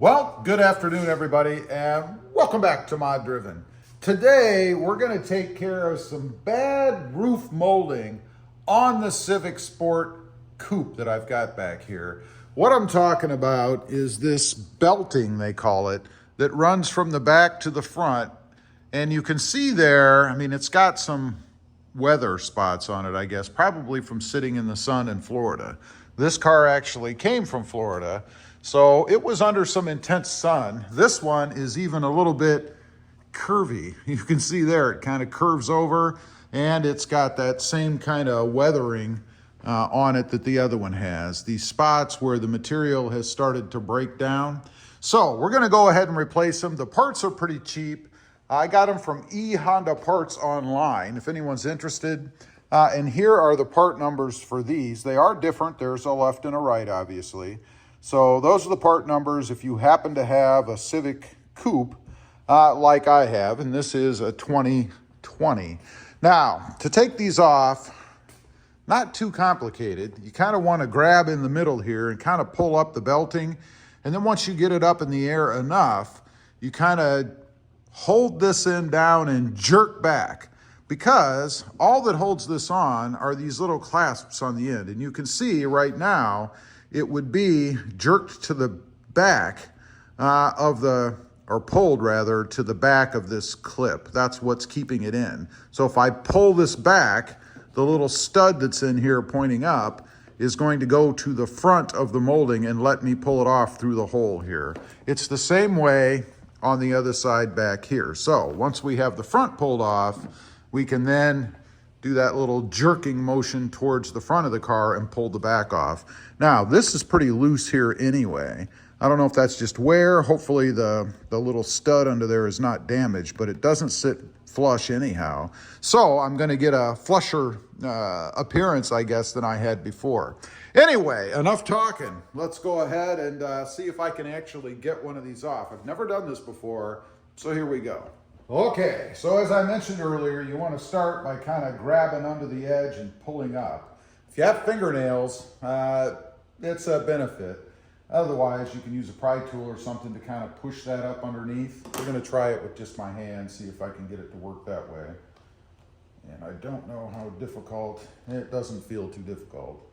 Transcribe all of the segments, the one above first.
Well, good afternoon, everybody, and welcome back to Mod Driven. Today, we're going to take care of some bad roof molding on the Civic Sport Coupe that I've got back here. What I'm talking about is this belting, they call it, that runs from the back to the front. And you can see there, I mean, it's got some weather spots on it, I guess, probably from sitting in the sun in Florida. This car actually came from Florida, so it was under some intense sun. This one is even a little bit curvy. You can see there, it kind of curves over, and it's got that same kind of weathering on it that the other one has. These spots where the material has started to break down. So we're gonna go ahead and replace them. The parts are pretty cheap. I got them from Honda Parts online, if anyone's interested. And here are the part numbers for these. They are different. There's a left and a right, obviously. So those are the part numbers if you happen to have a Civic Coupe like I have, and this is a 2020. Now, to take these off, not too complicated. You kind of want to grab in the middle here and kind of pull up the belting. And then once you get it up in the air enough, you kind of hold this end down and jerk back, because all that holds this on are these little clasps on the end. And you can see right now, it would be jerked to the back or pulled rather, to the back of this clip. That's what's keeping it in. So if I pull this back, the little stud that's in here pointing up is going to go to the front of the molding and let me pull it off through the hole here. It's the same way on the other side back here. So once we have the front pulled off, we can then do that little jerking motion towards the front of the car and pull the back off. Now, this is pretty loose here anyway. I don't know if that's just wear. Hopefully the little stud under there is not damaged, but it doesn't sit flush anyhow. So I'm gonna get a flusher appearance, I guess, than I had before. Anyway, enough talking. Let's go ahead and see if I can actually get one of these off. I've never done this before, so here we go. Okay, so as I mentioned earlier, you want to start by kind of grabbing under the edge and pulling up. If you have fingernails, it's a benefit. Otherwise, you can use a pry tool or something to kind of push that up underneath. We're going to try it with just my hand, see if I can get it to work that way. And I don't know how difficult, it doesn't feel too difficult.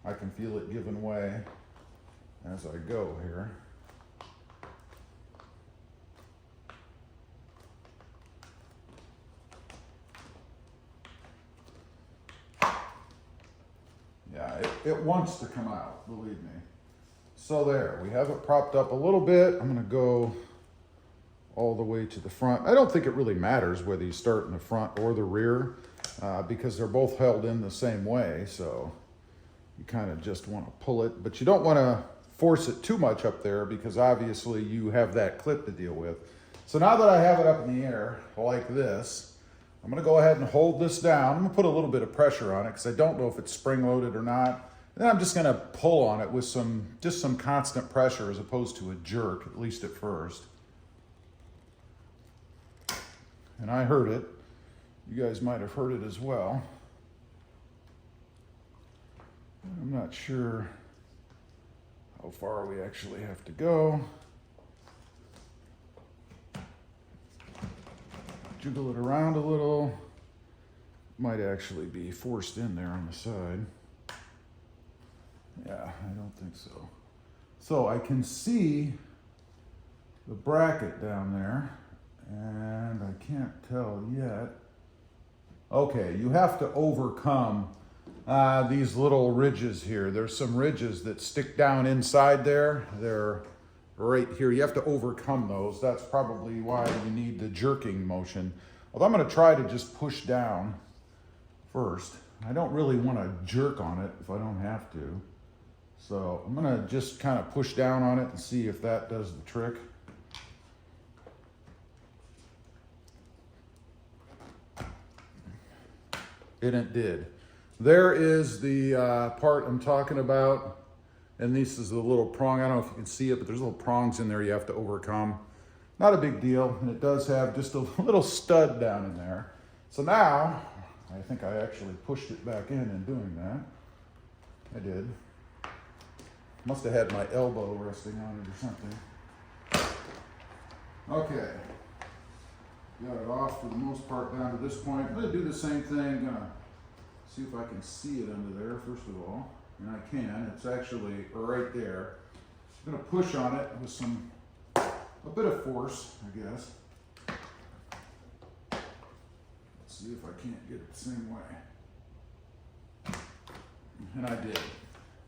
I can feel it giving way as I go here. Yeah, it wants to come out, believe me. So there, we have it propped up a little bit. I'm gonna go all the way to the front. I don't think it really matters whether you start in the front or the rear because they're both held in the same way. So you kind of just want to pull it, but you don't want to force it too much up there because obviously you have that clip to deal with. So now that I have it up in the air like this, I'm going to go ahead and hold this down. I'm going to put a little bit of pressure on it because I don't know if it's spring-loaded or not. And then I'm just going to pull on it with just some constant pressure as opposed to a jerk, at least at first. And I heard it. You guys might have heard it as well. I'm not sure how far we actually have to go. Jiggle it around a little. Might actually be forced in there on the side. Yeah, I don't think so. So I can see the bracket down there, and I can't tell yet. Okay, you have to overcome these little ridges here. There's some ridges that stick down inside there. They're right here. You have to overcome those. That's probably why you need the jerking motion. Although I'm going to try to just push down first. I don't really want to jerk on it if I don't have to. So I'm going to just kind of push down on it and see if that does the trick. And it did. There is the part I'm talking about. And this is the little prong. I don't know if you can see it, but there's little prongs in there you have to overcome. Not a big deal. And it does have just a little stud down in there. So now, I think I actually pushed it back in doing that. I did. Must have had my elbow resting on it or something. Okay. Got it off for the most part down to this point. I'm gonna do the same thing. Gonna see if I can see it under there first of all. And I can. It's actually right there. I'm gonna push on it with a bit of force, I guess. Let's see if I can't get it the same way. And I did.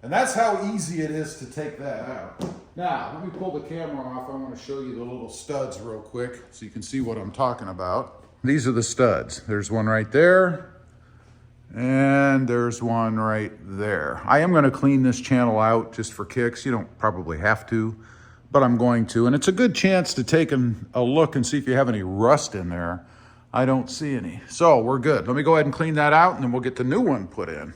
And that's how easy it is to take that out. Now, let me pull the camera off. I want to show you the little studs real quick so you can see what I'm talking about. These are the studs. There's one right there, and there's one right there. I am going to clean this channel out just for kicks. You don't probably have to, but I'm going to. And it's a good chance to take a look and see if you have any rust in there. I don't see any. So we're good. Let me go ahead and clean that out, and then we'll get the new one put in.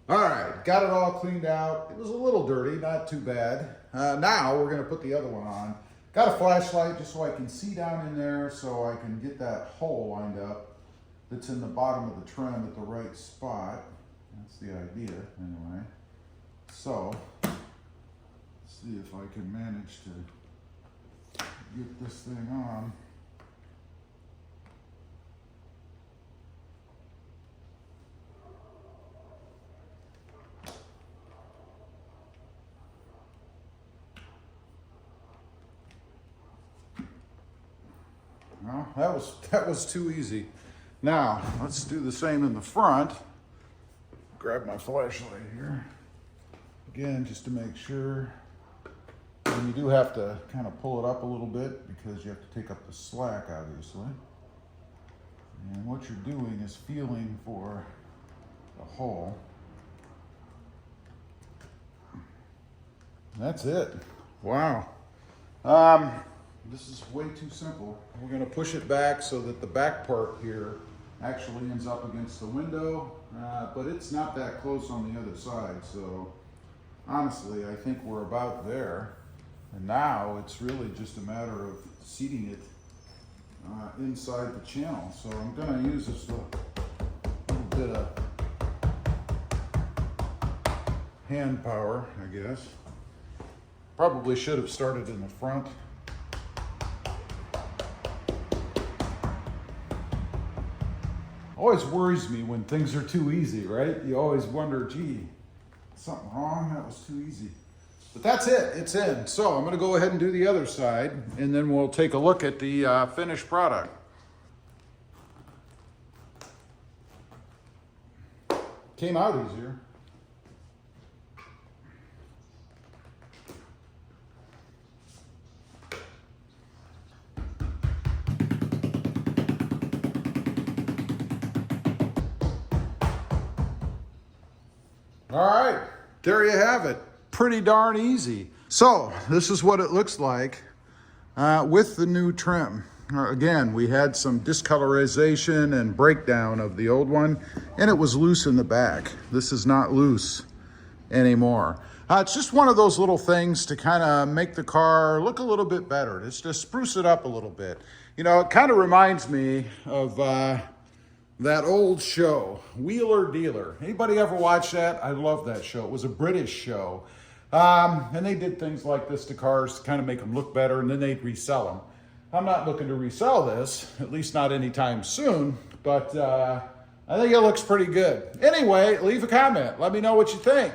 All right, got it all cleaned out. It was a little dirty, not too bad. Now we're gonna put the other one on. Got a flashlight just so I can see down in there so I can get that hole lined up that's in the bottom of the trim at the right spot. That's the idea, anyway. So, let's see if I can manage to get this thing on. Well, that was too easy. Now, let's do the same in the front. Grab my flashlight here. Again, just to make sure. And you do have to kind of pull it up a little bit because you have to take up the slack, obviously. And what you're doing is feeling for the hole. That's it. Wow. This is way too simple. We're going to push it back so that the back part here actually ends up against the window, but it's not that close on the other side. So honestly, I think we're about there. And now it's really just a matter of seating it inside the channel. So I'm going to use this little bit of hand power, I guess. Probably should have started in the front. Always worries me when things are too easy, right? You always wonder, gee, something wrong? That was too easy. But that's it, it's in. So I'm gonna go ahead and do the other side, and then we'll take a look at the finished product. Came out easier. All right, there you have it. Pretty darn easy. So this is what it looks like with the new trim. Again, we had some discolorization and breakdown of the old one, and it was loose in the back. This is not loose anymore. It's just one of those little things to kind of make the car look a little bit better. It's to spruce it up a little bit. You know, it kind of reminds me of that old show, Wheeler Dealer. Anybody ever watch that? I love that show. It was a British show. And they did things like this to cars to kind of make them look better, and then they'd resell them. I'm not looking to resell this, at least not anytime soon, but I think it looks pretty good. Anyway, leave a comment. Let me know what you think.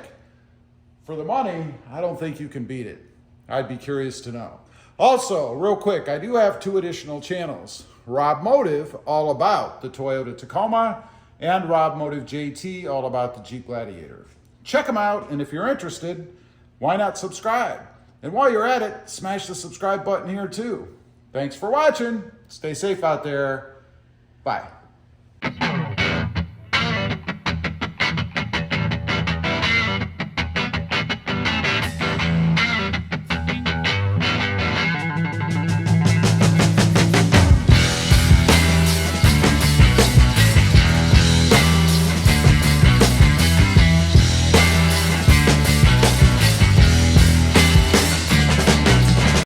For the money, I don't think you can beat it. I'd be curious to know. Also, real quick, I do have 2 additional channels. Rob Motive, all about the Toyota Tacoma, and Rob Motive JT, all about the Jeep Gladiator. Check them out, and if you're interested, why not subscribe? And while you're at it, smash the subscribe button here too. Thanks for watching. Stay safe out there. Bye.